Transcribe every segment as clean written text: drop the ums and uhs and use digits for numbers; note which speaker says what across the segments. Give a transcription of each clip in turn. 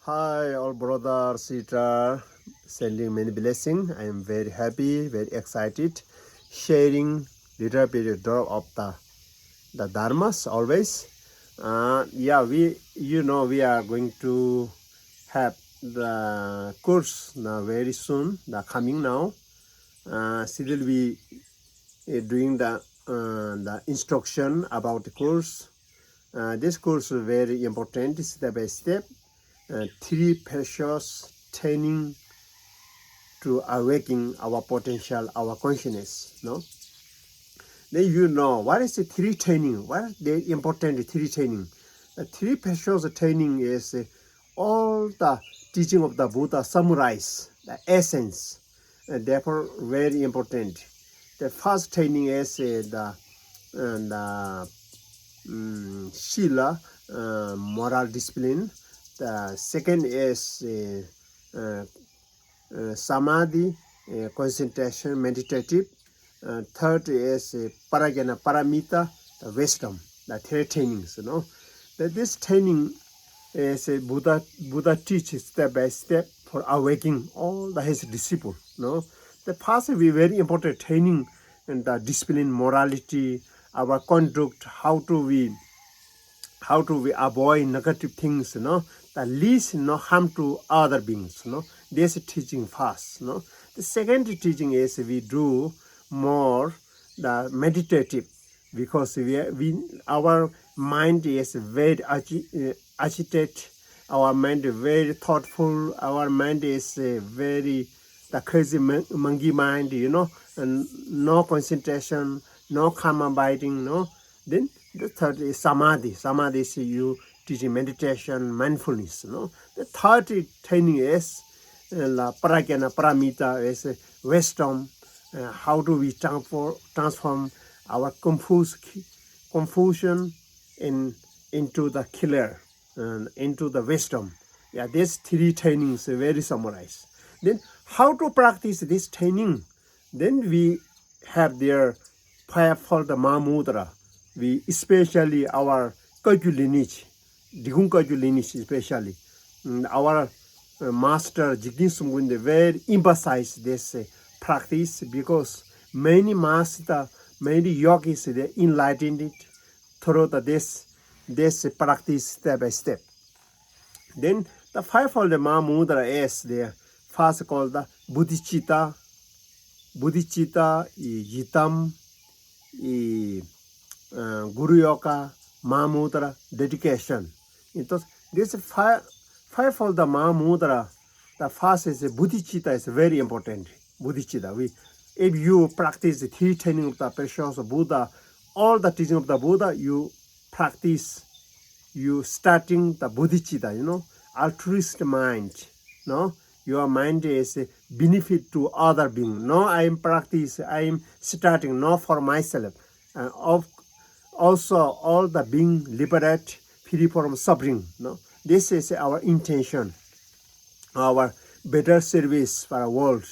Speaker 1: Hi, all brother, sister, sending many blessings. I am very happy, very excited, sharing little bit of the dharmas always. We are going to have the course now very soon. The coming now. Still we doing the instruction about the course. This course is very important, step by step. Three precious training to awaken our potential, our consciousness. No, then you know what is the three training? What is the important three training? The three precious training is all the teaching of the Buddha summarize the essence, and therefore very important. The first training is the Shila, moral discipline. The second is Samadhi, concentration, meditative. Third is Parajana, Paramita, the wisdom, the three trainings. This training is Buddha teaches step by step for awakening all his disciples. The first will be very important training and the discipline, morality, our conduct, how to we avoid negative things, the least harm to other beings, This teaching first, The second teaching is we do more the meditative, because our mind is very agitated, our mind is very thoughtful, our mind is very the crazy monkey mind, and no concentration, no calm abiding, Then the third is Samadhi. Samadhi is you teaching meditation, mindfulness. The third training is Parajana, Paramita, is wisdom. How do we transform our confusion into the clear, into the wisdom. Yeah, these three trainings are very summarized. Then how to practice this training? Then we have their fivefold Mahamudra. We especially our Kagyu lineage, Digung Kagyu lineage especially. Our master Jigdin Sumgunde very emphasize this practice, because many masters, many yogis, they enlightened it through this practice step by step. Then the fivefold Mahamudra is the first called the Bodhicitta, Yitam, Guru Yoga, Mahamudra, dedication. This fivefold Mahamudra, the first is Bodhicitta, is very important. Bodhicitta. If you practice the three training of the precious Buddha, all the teaching of the Buddha, you practice, you starting the Bodhicitta, altruist mind, Your mind is benefit to other being. I am practice, I am starting, not for myself. Also, all the being liberate, free from suffering. This is our intention, our better service for the world.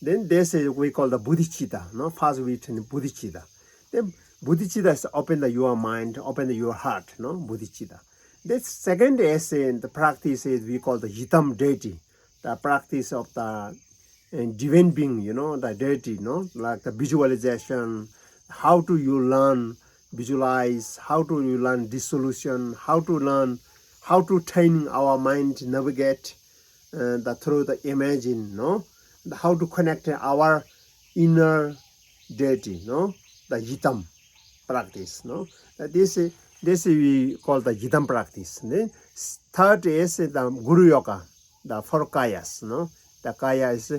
Speaker 1: Then this is we call the Bodhicitta. First we train Bodhicitta. Then Bodhicitta is open your mind, open your heart. Bodhicitta. The second is the practice is we call the Yitam deity, the practice of the divine being, the deity, like the visualization. How do you learn visualize? How do you learn dissolution? How to learn how to train our mind to navigate through the imagine, How to connect our inner deity, the Yitam practice, This we call the Yitam practice. Then third is the Guru Yoga, the four kayas, The kaya is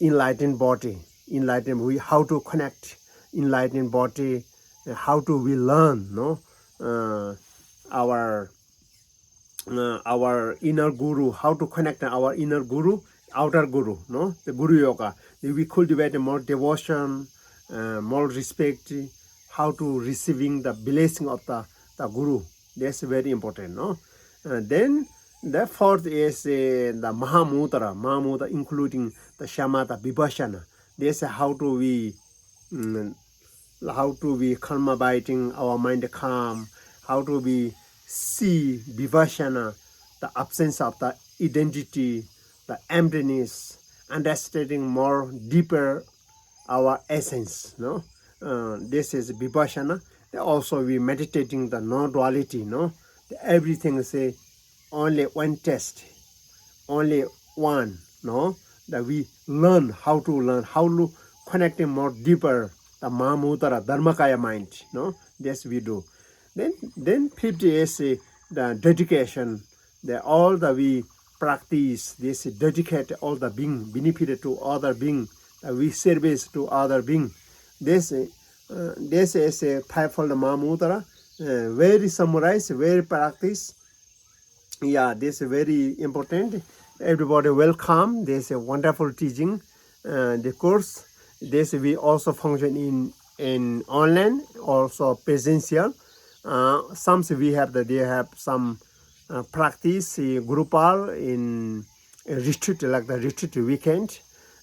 Speaker 1: enlightened body, enlightened. How to connect enlightened body, how to we learn, our inner guru, how to connect our inner guru, outer guru, the Guru Yoga. We cultivate more devotion, more respect, how to receiving the blessing of the Guru. That's very important, Then the fourth is the Mahamudra, including the Shamatha, Vipassana. This is how to we calm abiding, our mind calm, how to be see Vipassana, the absence of the identity, the emptiness, understanding more deeper our essence. No, this is vipassana. Also, we meditating the non-duality. No, everything is only one test, only one. No, that we learn how to connecting more deeper the Mahamudra Dharmakaya mind. No, this we do. Then 50 is the dedication. All that we practice this dedicate all the being benefit to other being. We service to other being. This is a fivefold Mahamudra. Very summarized, very practice. Yeah, this is very important. Everybody welcome. This is a wonderful teaching. The course. This we also function in online, also presential. Some we have they have some practice groupal in a retreat like the retreat weekend,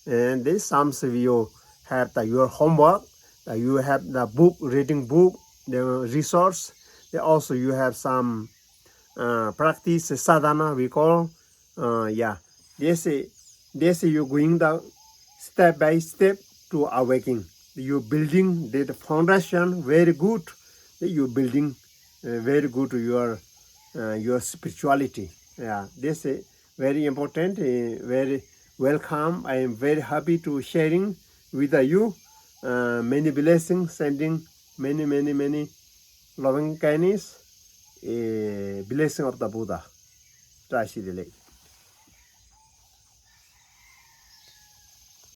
Speaker 1: and this some you have your homework. You have the book reading book, the resource. Also you have some practice sadhana we call. Yeah, this you going the step by step to awakening. You building the foundation very good. You building very good your spirituality. Yeah, this is very important. Very welcome. I am very happy to sharing with you. Many blessings, sending many loving kindness. Blessing of the Buddha. Trashidile.